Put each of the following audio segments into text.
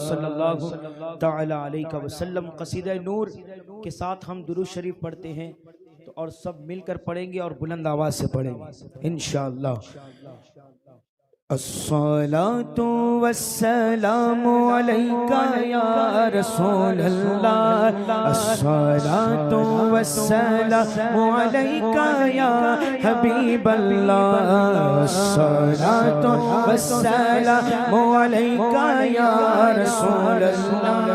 صلی اللہ تعالی علیہ وسلم۔ قصیدہ نور کے ساتھ ہم درود شریف پڑھتے ہیں تو اور سب مل کر پڑھیں گے اور بلند آواز سے پڑھیں گے انشاءاللہ۔ الصلاة والسلام علیکہ یا رسول اللہ، الصلاة والسلام علیکہ یا حبیب اللہ، الصلاة والسلام علیکہ یا رسول اللہ،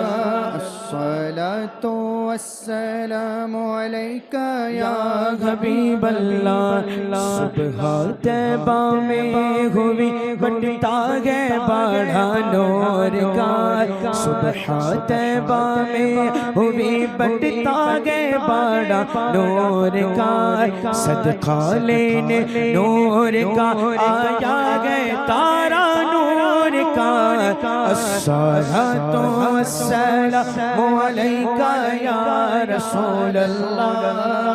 الصلاة والسلام علیکہ یا حبیب اللہ۔ صبح طیبہ میں ہوئی بٹتا ہے بڑا نور کا، صبح طیبہ میں ہوئی بٹتا ہے بڑا نور کا، صدقہ لینے نور کا آیا ہے تارا نور کا، الصلاة والسلام علیکہ یا رسول اللہ،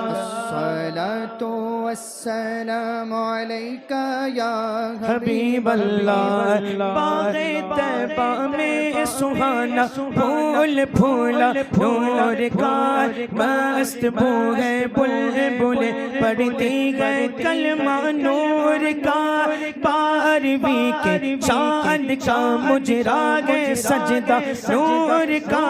الصلاة والسلام علیکہ یا حبیب اللہ۔ باغ طیبہ میں سہانا پھول پھولا نور کا، مست بو ہے بلبل پڑھتی ہے کلمہ نور کا، بارہویں کے چاند کا مجرا ہے سجدہ نور کا،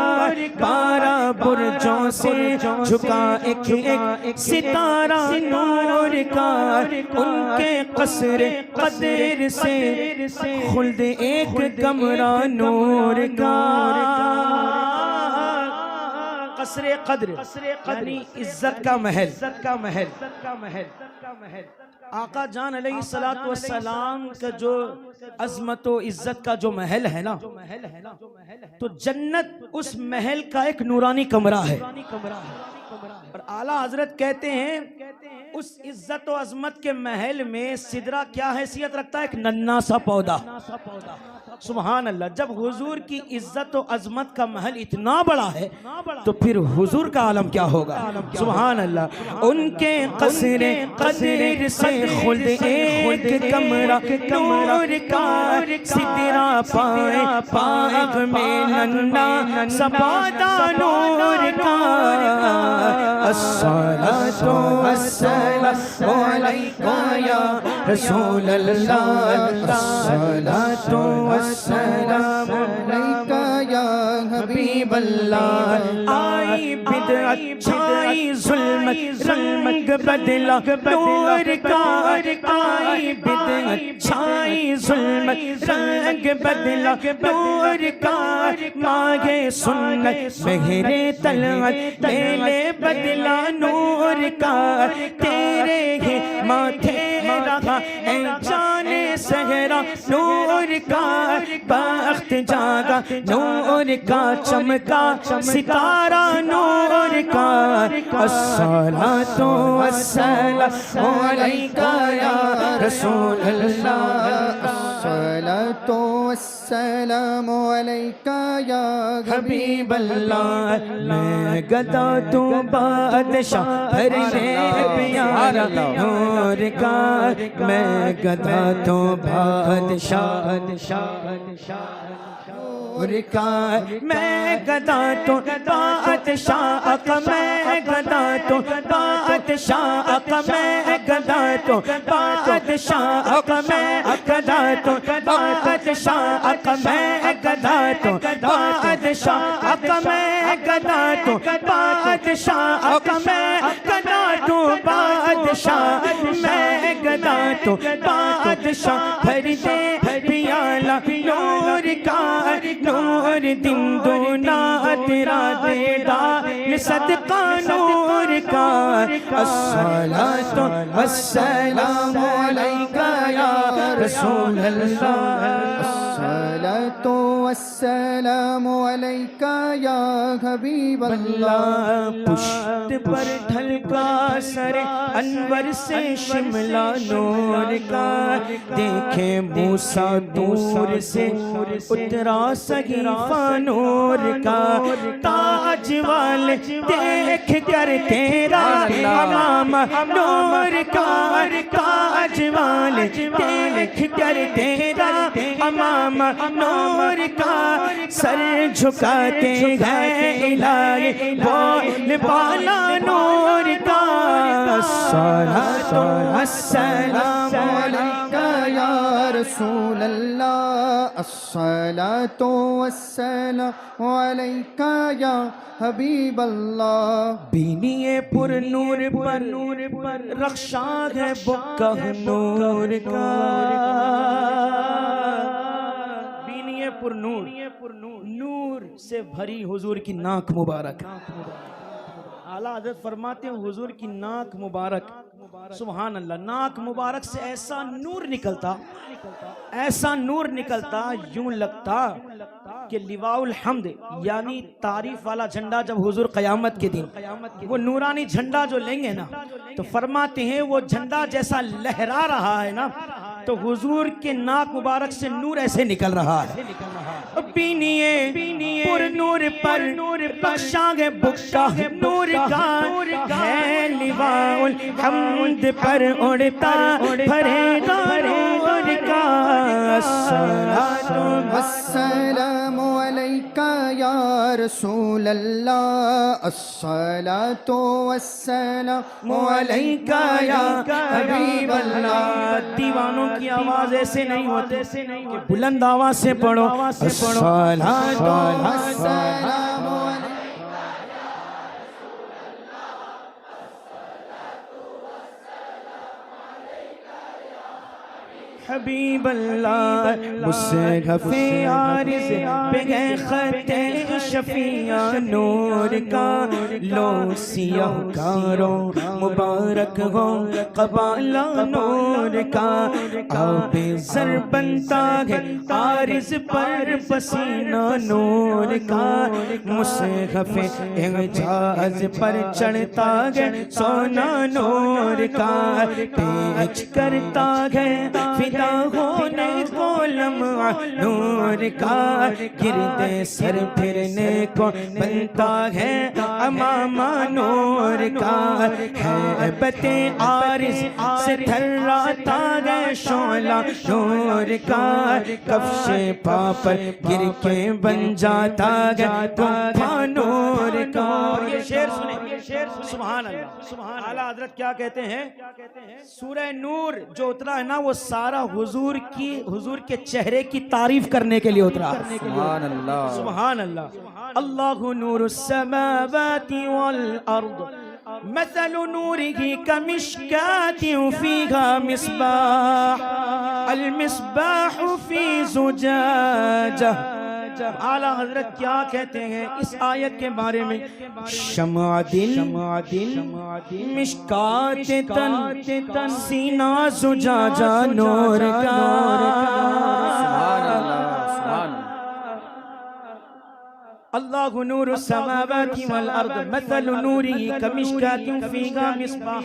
12 برجوں سے جھکا ایک ایک ستارہ نور کا، ان کے قصر قدر سے خلد ایک کمرہ نور کا، قصر قدر یعنی عزت کا محل، آقا جان علیہ السلام کا جو عظمت و عزت کا جو محل ہے نا، تو جنت اس محل کا ایک نورانی کمرہ ہے، اور اعلیٰ حضرت کہتے ہیں اس عزت و عظمت کے محل میں سدرہ کیا حیثیت رکھتا ہے؟ ایک ننھا سا پودا۔ سبحان اللہ، جب حضور کی عزت و عظمت کا محل اتنا بڑا ہے تو پھر حضور کا عالم کیا ہوگا؟ سبحان اللہ۔ ان کے قصر قدر سے خلد ایک کمرہ نور کا، سدرہ پائے پاک میں ننھا سا پودا نور کا، الصلاة والسلام علیکہ یا رسول اللہ، الصلاة والسلام علیکہ یا حبیب اللہ۔ آئی بدعت چھائی ظلمت رنگ بدلا نور کا، آئی بدعت چھائی ظلمت رنگ بدلا نور کا، ماغے سنت مہر طلعت میلے بدلا نور کا، تیرے ہی ماتھے رہا اے جان صحرا نور کا، بخت جاگا نور کا، چمکا ستارہ نور کا، الصلاة والسلام علیکہ یا رسول اللہ، الصلاة والسلام علیکہ یا حبیب اللہ۔ میں گدا تو بادشاہ بھرنے پیارا نور کا، میں گدا تو بادشاہ نور کا، میں گدا تو بادشاہ کا، میں گدا تو بادشاہ کا، میں گدا تو بادشاہ کا، میں گدا تو بادشاہ کا، میں گدا تو بادشاہ کا، میں گدا تو بادشاہ کا، میں گدا تو بادشاہ، میں گدا تو بادشاہ، بھر دے پیالہ نور کا، نور دن دونا تیرا دیدار صدقہ نور کا، الصلاة والسلام علیکہ یا رسول اللہ، الصلاة والسلام علیکہ یا حبیب اللہ۔ پشت پر ڈھلکا سر انور سے شملہ نور کا، دیکھے موسیٰ دور سے اترا صحیفہ نور کا، تاج والے دیکھ کر تیرا امامہ نور کا، تاج والے دیکھ کر تیرا امامہ نور کا، سر جھکاتے ہیں الہی بول بالا نور کا الصلاۃ والسلام علیکہ یا رسول اللہ الصلاۃ والسلام علیکہ یا حبیب اللہ بینی پر نور پر رخشاں ہے بکہ نور کا بینی پر نور سے بھری حضور کی ناک مبارک اعلیٰ حضرت فرماتے ہیں حضور کی ناک مبارک سبحان اللہ ناک مبارک سے ایسا نور نکلتا یوں لگتا کہ لواء الحمد یعنی تعریف والا جھنڈا جب حضور قیامت کے دن وہ نورانی جھنڈا جو لیں گے نا تو فرماتے ہیں وہ جھنڈا جیسا لہرا رہا ہے نا تو حضور کے ناک مبارک سے نور ایسے نکل رہا ہے بینیے پر نور پر بخشاں ہے بکہ نور کا ہے لواء الحمد پر اڑتا بھرے نور کا الصلاۃ والسلام علیکہ یا رسول اللہ الصلاۃ والسلام علیکہ یا حبیب اللہ دیوانوں کی آواز ایسے نہیں ہوتے کہ بلند آواز سے پڑھو الصلاۃ والسلام حبیب اللہ مصحف عارض پہ گئے خط شفیع نور کا لو سیاہ کارو مبارک ہو قبالہ نور کا آب زر بنتا ہے عارض پر پسینہ نور کا مصحف اعجاز پر چڑھتا ہے سونا نور کا پیچ کرتا ہے فدا ہونے کو لمعہ نور کا گردے سر پھرنے کو بنتا ہے امامہ نور کا ہیبت عارض سے تھراتا ہے شعلہ نور کا کفش پا پر گر کے بن جاتا ہے کفا نور کا یہ شعر سنیں سبحان اللہ اعلیٰ حضرت کیا کہتے ہیں سورہ نور جو اترا ہے نا وہ سارا حضور کے چہرے کی تعریف کرنے کے لیے اترا سبحان اللہ سبحان اللہ اللہ نور السماوات والارض مثل نوره كمشكاة فيها مصباح المصباح في زجاجة اعلیٰ حضرت کیا کہتے ہیں اس آیت کے بارے میں شمع دل مشکات تن سینہ زجاجہ نور کا اللہ نور السماوات والارض مثل نوره كمشكاة فيها مصباح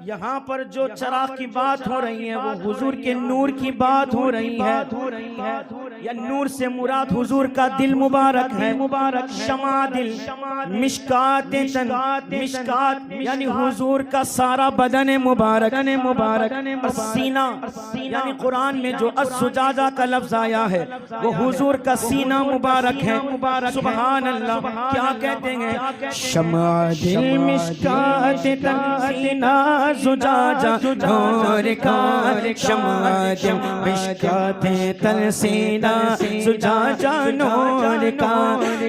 یہاں پر جو چراغ کی بات ہو رہی ہے وہ حضور کے نور کی بات ہو رہی ہے یا نور سے مراد حضور کا دل مبارک ہے شمع دل مشکات یعنی حضور کا سارا بدن مبارک اور سینہ یعنی قرآن میں جو الزجاجہ کا لفظ آیا ہے وہ حضور کا سینہ مبارک ہے سبحان اللہ کیا کہتے ہیں شمع دل مشکات سینہ زجاجہ نور کا شمع دل مشکات تن سینہ زجاجہ نور کا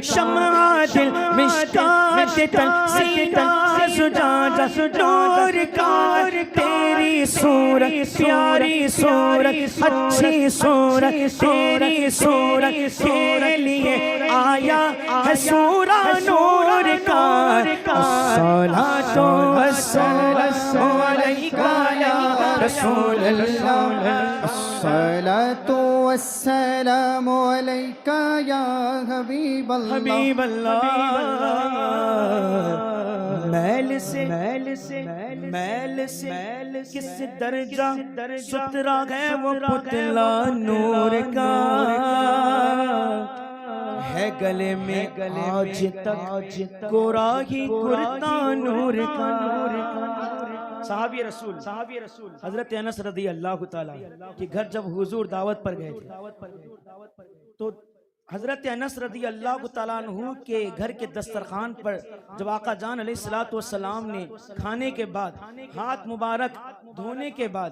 شمع دل مشکات تن سینہ زجاجہ نور کا تیری صورت پیاری صورت اچھی صورت تیری صورت کے لیے آیا ہے سورہ نور کا الصلاۃ والسلام علیکہ یا رسول اللہ الصلاۃ والسلام علیکہ یا حبیب اللہ میل سے کس درجہ سترا ہے وہ پتلا نور کا ہے گلے میں آج تک کوراہی کرتا نور کا صحابی رسول حضرت انس رضی اللہ تعالیٰ کہ گھر جب حضور دعوت پر گئے تھے تو حضرت انس رضی اللہ تعالیٰ عنہ کے گھر کے دسترخوان پر جب آقا جان علیہ الصلوۃ والسلام نے کھانے کے بعد ہاتھ مبارک دھونے کے بعد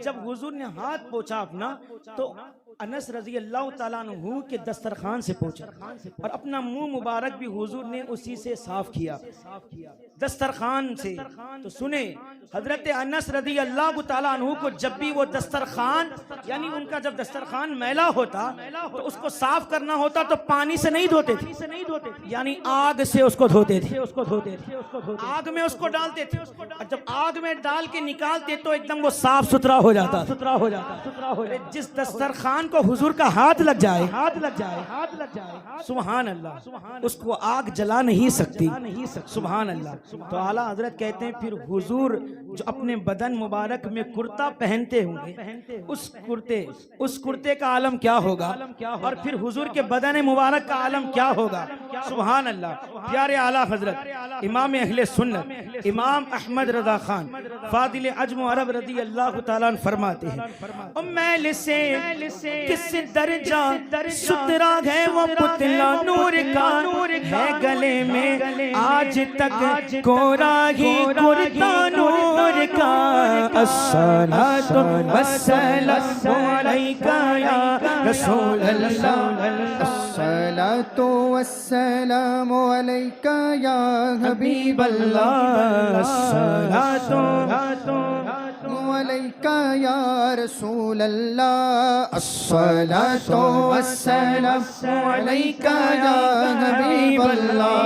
جب حضور نے ہاتھ پوچھا اپنا تو انس رضی اللہ تعالیٰ عنہ کے دسترخوان سے پوچھا اور اپنا منہ مبارک بھی حضور نے اسی سے صاف کیا دسترخوان سے. تو سنیں حضرت انس رضی اللہ تعالیٰ عنہ کو جب بھی وہ دسترخوان یعنی ان کا جب دسترخوان میلا ہوتا تو اس کو صاف کرنا ہوتا تو پانی سے نہیں دھوتے تھے یعنی آگ سے اس کو دھوتے تھے آگ میں اس کو ڈالتے تھے اور جب آگ میں ڈال کے نکالتے تو ایک دم وہ صاف ستھرا ہو جاتا. جس دسترخوان کو حضور کا ہاتھ لگ جائے سبحان اللہ اس کو آگ جلا نہیں سکتی. سبحان اللہ. تو اعلیٰ حضرت کہتے ہیں پھر حضور جو اپنے بدن مبارک میں کرتا پہنتے ہوں گے اس کرتے کا عالم کیا ہوگا اور پھر حضور کے بدن مبارک کا عالم کیا ہوگا. سبحان اللہ. پیارے اعلیٰ حضرت امام اہل سنت امام احمد رضا خان فاضل عجم و عرب رضی اللہ تعالیٰ عنہ فرماتے ہیں میل سے کس درجہ سترا ہے وہ پتلا نور کا ہے گلے میں آج تک کورا ہی کرتا نور کا. الصلاۃ والسلام علیک یا رسول اللہ الصلاۃ والسلام علیک یا حبیب اللہ الصلاۃ علیک یا رسول اللہ الصلاۃ والسلام علیک یا حبیب اللہ.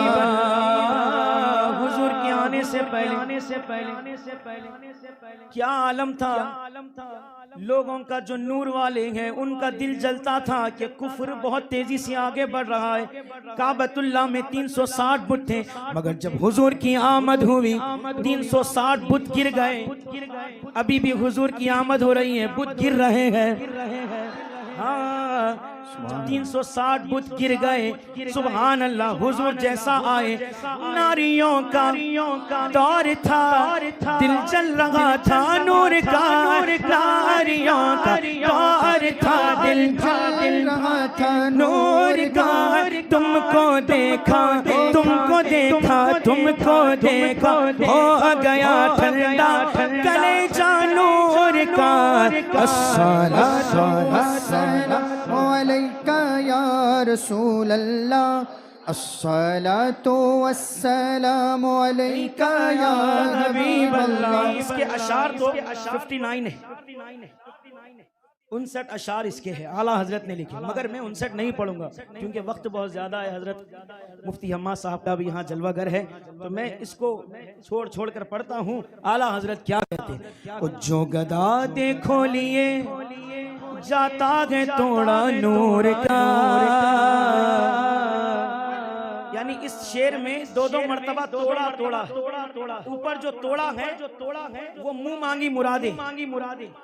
حضور کے آنے سے پہلے کیا عالم تھا. لوگوں کا جو نور والے ہیں ان کا دل جلتا تھا کہ کفر بہت تیزی سے آگے بڑھ رہا ہے. کعبۃ اللہ میں 360 بت تھے مگر جب حضور کی آمد ہوئی 360 بت گر گئے. ابھی بھی حضور کی آمد ہو رہی ہے بت گر رہے ہیں. ہاں 360 بت گر گئے. سبحان اللہ. حضور جیسا آئے ناریوں کا دور تھا دل جل رہا تھا نور کا. ناریوں کا دور تھا دل جل رہا تھا نور کا. تم کو دیکھا ہو گیا ٹھنڈا کلیجہ نور کا. الصلاۃ والسلام علیک یا رسول اللہ الصلاۃ والسلام علیک یا حبیب اللہ. اس کے اشعار تو 59 ہے 59 اشعار اس کے ہیں اعلیٰ حضرت نے لکھے مگر میں 59 نہیں پڑھوں گا کیونکہ وقت بہت زیادہ ہے. حضرت مفتی حماد صاحب کا بھی یہاں جلوہ گر ہے تو میں اس کو چھوڑ کر پڑھتا ہوں. اعلیٰ حضرت کیا کہتے ہیں. جو گدا دیکھو لیے جاتا ہے توڑا نور کا. یعنی اس شعر میں دو مرتبہ توڑا اوپر جو توڑا ہے وہ منہ مانگی مرادیں.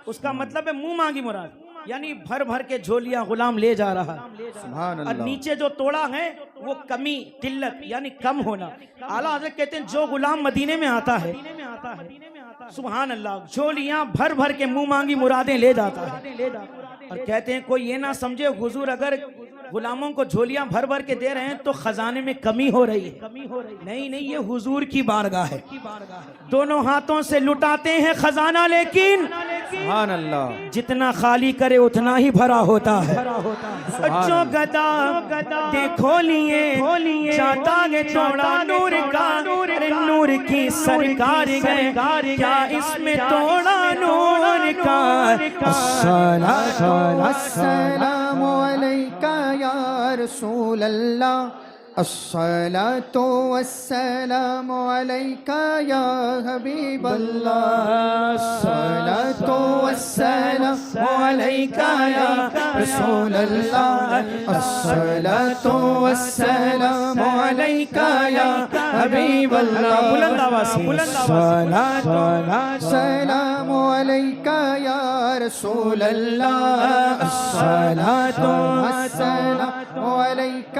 اس کا مطلب ہے منہ مانگی مراد یعنی بھر کے جھولیاں غلام لے جا رہا. سبحان اور اللہ. نیچے جو توڑا ہے وہ کمی قلت یعنی کم ہونا. اعلیٰ حضرت کہتے ہیں جو غلام مدینے میں آتا ہے سبحان اللہ جھولیاں بھر کے منہ مانگی مرادیں لے جاتا ہے. اور کہتے ہیں کوئی یہ نہ سمجھے حضور اگر غلاموں کو جھولیاں بھر کے دے رہے ہیں تو خزانے میں کمی ہو رہی ہے. نہیں یہ حضور کی بارگاہ ہے. دونوں ہاتھوں سے لٹاتے ہیں خزانہ لیکن سبحان اللہ جتنا خالی کرے اتنا ہی بھرا ہوتا ہے. جو گدا دیکھو لیے جاتا ہے توڑا نور کا. نور کی سرکار گئے کیا اس میں توڑا نور کا. الصلاۃ والسلام علیک یا رسول اللہ الصلاۃ والسلام علیک یا حبیب اللہ. الصلاۃ والسلام علیک یا رسول اللہ الصلاۃ والسلام علیک یا حبیب اللہ. بلند آواز سے الصلاۃ والسلام علیک یا رسول اللہ الصلاۃ والسلام علیک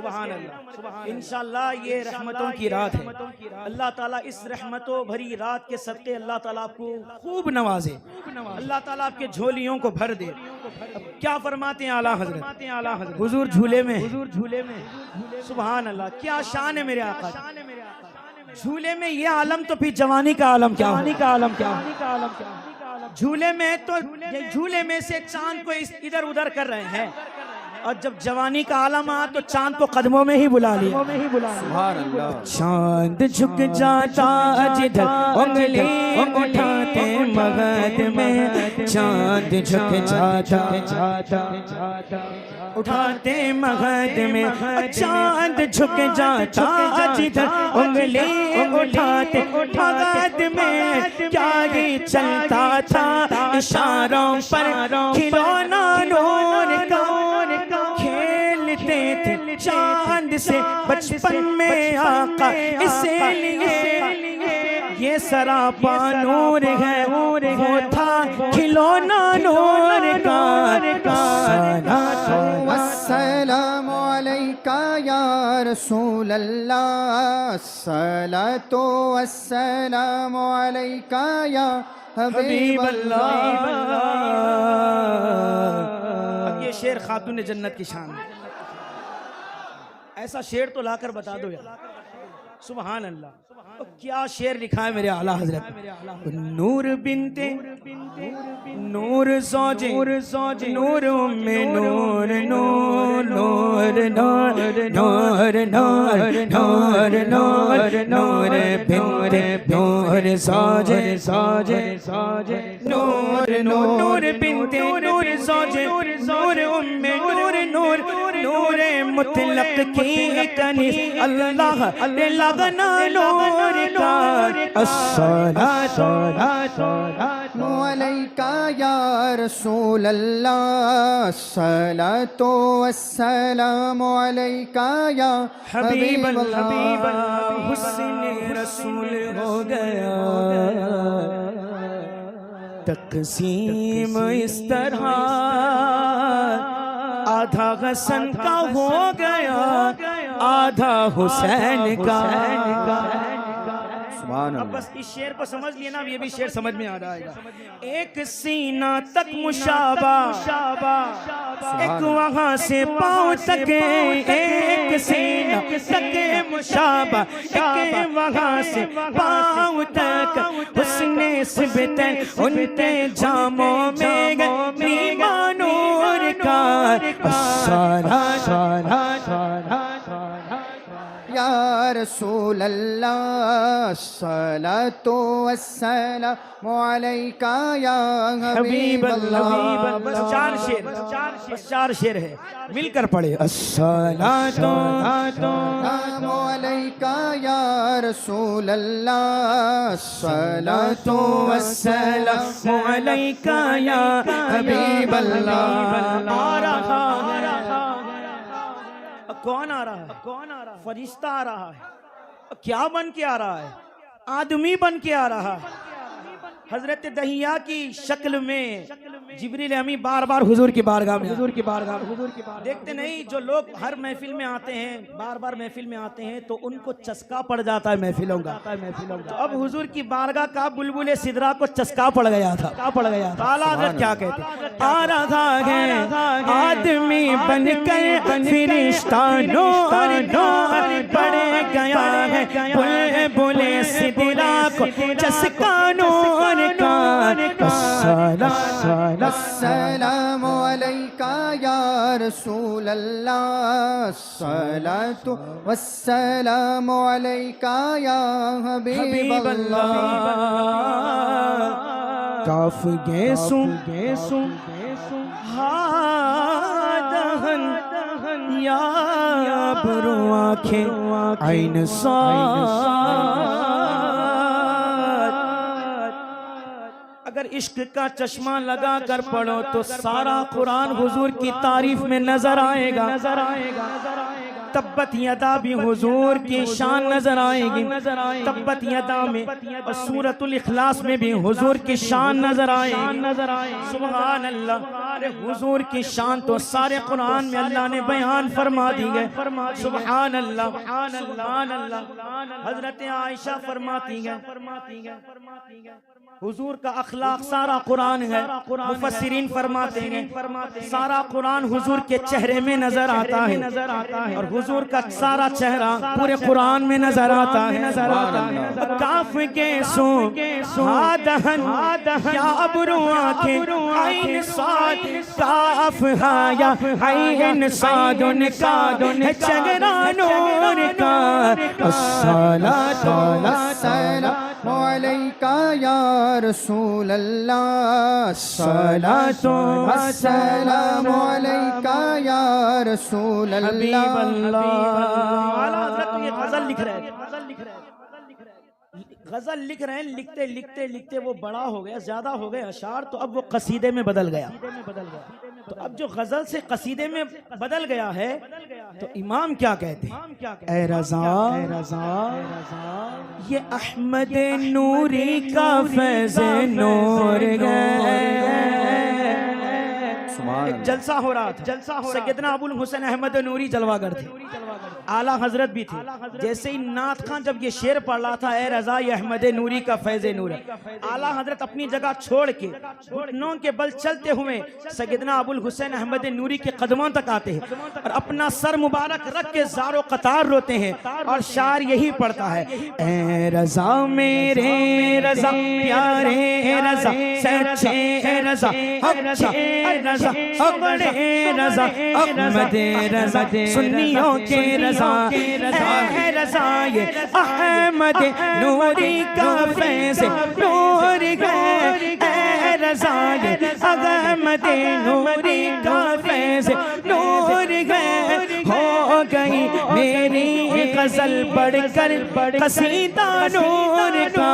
سبحان اللہ۔ انشاءاللہ یہ رحمتوں کی رات ہے، اللہ تعالیٰ اس رحمتوں بھری رات کے صدقے اللہ تعالیٰ آپ کو خوب نوازے، اللہ تعالیٰ آپ کے جھولیوں کو بھر دے۔ اب کیا فرماتے ہیں اعلیٰ حضرت حضور جھولے میں، سبحان اللہ کیا شان ہے میرے آقا، جھولے میں یہ عالم تو پھر جوانی کا عالم کیا ہو، جھولے میں تو جھولے میں سے چاند کو ادھر ادھر کر رہے ہیں، اور جب جوانی کا عالم آ تو چاند کو قدموں میں ہی بلا لیا۔ سبحان اللہ۔ چاند جھک جاتا جدھر انگلی اٹھاتے مغد میں، چاند جھک جاتا اٹھاتے مغد میں، چاند جھک جاتا جدھر انگلی اٹھاتے مغد میں، کیا ہی چلتا تھا اشاروں پر کھلونا نور کا، کھیلتے تھے چاند سے بچپن میں آقا، اس لیے یہ سراپا نور ہے، وہ تھا کھلونا نور کا۔ السلام علیکہ یا رسول اللہ، الصلاۃ والسلام علیکہ یا حبیب اللہ۔ اب یہ شعر خاتون جنت کی شان ہے، ایسا شعر تو لا کر بتا دو یار، سبحان اللہ۔ کیا شعر لکھا ہے میرے اعلیٰ حضرت، نور بنت نور زوج نور ام نور نور نور نور نور نور نور نور نور بنت نور زوج نور نور بنت نور زوج نور ام نور نور نور مطلق کی کنیز، اللہ لغنا نور کا۔ الصلاۃ علیکہ یا رسول اللہ، الصلاۃ والسلام علیکہ یا حبیب اللہ۔ حسن رسول ہو گیا تقسیم اس طرح، آدھا حسن کا ہو گیا آدھا حسین کا۔ اب بس اس شعر کو سمجھ لیے نا، اب یہ بھی شعر سمجھ میں آ جائے گا۔ ایک سینہ تک مشابہ، ایک وہاں سے پاؤں تک، ایک سینہ تک مشابہ، ایک وہاں سے پاؤں تک، حسن سبت ان کے جاموں میں نیما نور کا۔ یا رسول اللہ، الصلاۃ والسلام علیکہ یا حبیب اللہ۔ بس چار شعر ہے، مل کر پڑھے۔ الصلاۃ علیکہ یا رسول اللہ، الصلاۃ والسلام علیکہ یا حبیب اللہ۔ آ رہا ہے، کون آ رہا ہے؟ فرشتہ آ رہا ہے۔ کیا بن کے آ رہا ہے؟ آدمی بن کے آ رہا ہے۔ حضرت دہیہ کی شکل میں جبریل امی بار بار حضور کی بارگاہ میں دیکھتے نہیں، جو لوگ ہر محفل میں آتے ہیں، بار بار محفل میں آتے ہیں تو ان کو چسکا پڑ جاتا ہے محفلوں کا۔ تو اب حضور کی بارگاہ کا بلبل سدرا کو چسکا پڑ گیا تھا۔ اعلیٰ حضرت کیا کہتے ہیں؟ آ رہا ہے آدمی بن کر فرشتہ نور نور پڑ گیا ہے، بلبل سدرا کو چسکا نور کا۔ السلام علیکہ یا رسول اللہ، الصلاۃ والسلام علیکہ یا حبیب اللہ۔ کاف گیسوں دہن یا برو آنکھیں عین صاد۔ اگر عشق کا چشمہ لگا کر پڑھو تو سارا قرآن حضور کی تعریف میں نظر آئے گا۔ تبت یدا بھی حضور کی شان نظر آئے گی، تبت یدا میں اور سورۃ الاخلاص میں بھی حضور کی شان نظر آئے گی۔ سبحان اللہ، حضور کی شان تو سارے قرآن میں اللہ نے بیان فرما دی ہے۔ سبحان اللہ، سبحان اللہ۔ حضرت عائشہ فرماتی ہے حضور کا اخلاق سارا قرآن ہے۔ مفسرین فرماتے ہیں سارا قرآن حضور کے چہرے میں نظر آتا ہے، اور حضور کا سارا چہرہ پورے قرآن میں نظر آتا ہے۔ کاف کے سو ہادہن یا ابرو آنکھیں عین صاد کاف ہایا عین صادن کادن چگرا نور کا الصلاۃ والسلام علیکہ یا رسول اللہ، الصلاۃ والسلام علیکہ یا رسول حبیب اللہ۔ اللہ۔ اعلیٰ حضرت یہ غزل لکھ رہے ہیں، غزل لکھ رہے ہیں، لکھتے لکھتے لکھتے وہ بڑا ہو گیا، زیادہ ہو گئے اشعار، تو اب وہ قصیدے میں بدل گیا۔ تو اب جو غزل سے قصیدے میں بدل گیا ہے تو امام کیا کہتے ہیں؟ اے رضا یہ احمد نوری کا فیض نور ایک جلسہ ہو رہا تھا، سیدنا ابو الحسن احمد نوری جلوہ گر تھے، اعلیٰ حضرت بھی تھے۔ جیسے ہی نعت خان جب یہ شعر پڑھ رہا تھا اے رضا یہ احمد نوری کا فیض نور ہے، اعلیٰ حضرت اپنی جگہ چھوڑ کے گھٹنوں کے بل چلتے ہوئے سیدنا ابو الحسن احمد نوری کے قدموں تک آتے ہیں اور اپنا سر مبارک رکھ کے زار و قطار روتے ہیں، اور شاعر یہی پڑھتا ہے اے رضا میرے رضا پیارے رضا سچے رضا اچھے رضا بڑے رضا احمد رضا سنیوں کے رضا اے رضا یہ احمد نوری کا فیض نور ہے، اے رضا یہ احمد نوری کا فیض نور ہے۔ ہو گئی میری غزل بڑھ کر قصیدہ نور کا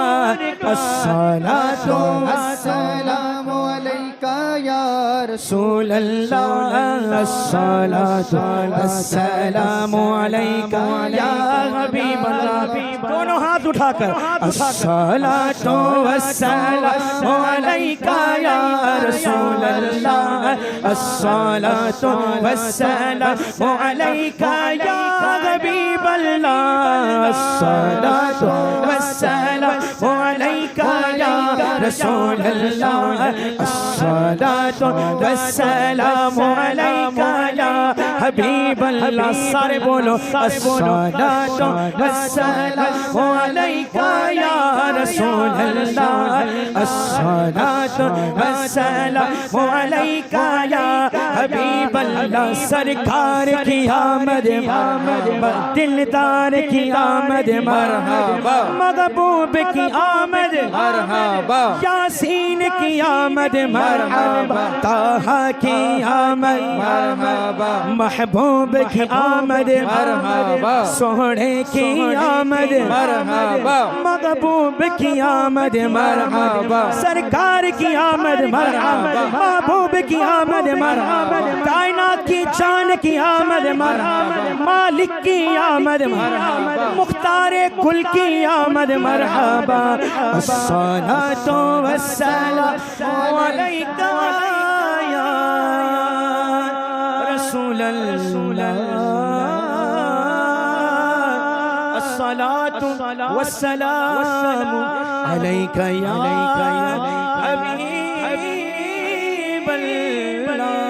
الصلاۃ السلام علیکہ یا رسول اللہ، الصلاۃ والسلام علیکہ یا حبیب اللہ۔ دونوں ہاتھ اٹھا کر الصلاۃ والسلام علیکہ یا رسول اللہ، الصلاۃ والسلام علیکہ یا حبیب اللہ، الصلاۃ والسلام علیکہ یا رسول اللہ، الصلاۃ والسلام علیکہ یا حبیب اللہ۔ سارے بولو الصلاۃ والسلام علیکہ یا رسول اللہ، الصلاۃ والسلام علیکہ یا حبیب اللہ۔ سرکار کی آمد دلدار کی آمد مرحبا، محبوب کی آمد مرحبا، یاسین کی آمد مرحبا، طٰہٰ کی آمد مرحبا، محبوب کی آمد مرحبا، سونے کی آمد مرحبا، محبوب کی آمد مرحبا، سرکار کی آمد مرحبا، محبوب کی آمد مرحبا، کائنات کی جان کی آمد مرحبا، مالک کی آمد مرحبا، مختار کل کی آمد مرحبا، الصلاۃ والسلام علیکہ یا رسول اللہ، الصلاۃ والسلام علیکہ یا حبیب اللہ۔